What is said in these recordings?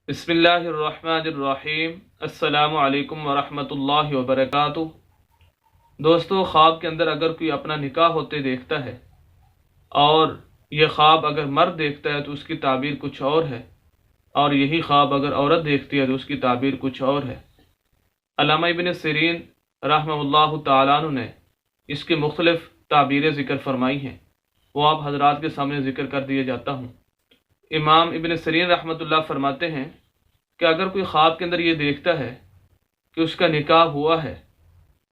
बिस्मिल्लाहिर्रहमानिर्रहीम। अस्सलामु अलैकुम वरहमतुल्लाहि वबरकातुह। दोस्तों, ख्वाब के अंदर अगर कोई अपना निकाह होते देखता है और ये ख्वाब अगर मर्द देखता है तो उसकी ताबीर कुछ और है, और यही ख्वाब अगर औरत देखती है तो उसकी ताबीर कुछ और है। अल्लामा इब्न सिरीन रहमहुल्लाह तआला अन्हु ने इसकी मुख्तलिफ ताबीरें ज़िक्र फरमाई हैं, वो आप हजरात के सामने ज़िक्र कर दिए जाता हूँ। इमाम इब्न सिरीन रहमतुल्लाह फरमाते हैं कि अगर कोई ख्वाब के अंदर ये देखता है कि उसका निकाह हुआ है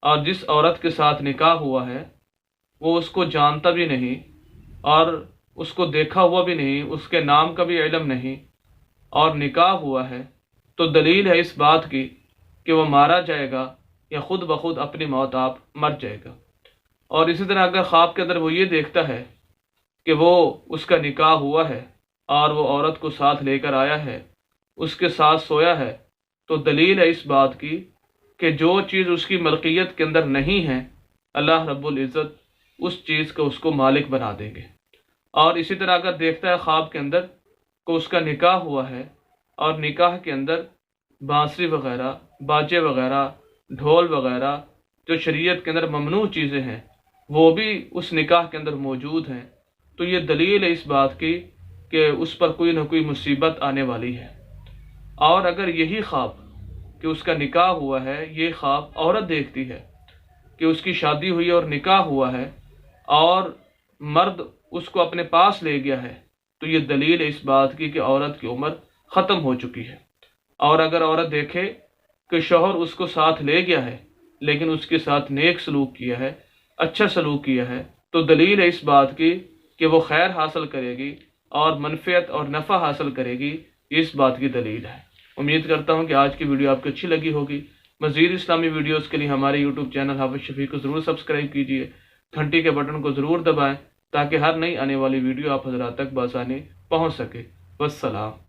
और जिस औरत के साथ निकाह हुआ है वो उसको जानता भी नहीं और उसको देखा हुआ भी नहीं, उसके नाम का भी इल्म नहीं, और निकाह हुआ है, तो दलील है इस बात की कि वो मारा जाएगा या खुद ब खुद अपनी मौत आप मर जाएगा। और इसी तरह अगर ख्वाब के अंदर वो ये देखता है कि वो उसका निकाह हुआ है और वो औरत को साथ लेकर आया है, उसके साथ सोया है, तो दलील है इस बात की कि जो चीज़ उसकी मलकियत के अंदर नहीं है, अल्लाह रब्बुल इज़्ज़त उस चीज़ को उसको मालिक बना देंगे। और इसी तरह अगर देखता है ख्वाब के अंदर को उसका निकाह हुआ है और निकाह के अंदर बांसुरी वगैरह, बाजे वगैरह, ढोल वगैरह जो शरीयत के अंदर ममनू चीज़ें हैं वो भी उस निकाह के अंदर मौजूद हैं, तो ये दलील है इस बात की कि उस पर कोई ना कोई मुसीबत आने वाली है। और अगर यही ख्वाब कि उसका निकाह हुआ है, ये ख्वाब औरत देखती है कि उसकी शादी हुई और निकाह हुआ है और मर्द उसको अपने पास ले गया है, तो ये दलील है इस बात की कि औरत की उम्र ख़त्म हो चुकी है। और अगर औरत देखे कि शौहर उसको साथ ले गया है लेकिन उसके साथ नेक सलूक किया है, अच्छा सलूक किया है, तो दलील है इस बात की कि वो खैर हासिल करेगी और मनफ़ियत और नफ़ा हासिल करेगी, इस बात की दलील है। उम्मीद करता हूँ कि आज की वीडियो आपको अच्छी लगी होगी। मज़ीद इस्लामी वीडियोज़ के लिए हमारे यूट्यूब चैनल हाफिज़ शफ़ी को ज़रूर सब्सक्राइब कीजिए, घंटी के बटन को ज़रूर दबाएँ ताकि हर नई आने वाली वीडियो आप हज़रात तक बआसानी पहुँच सके। वस्सलाम।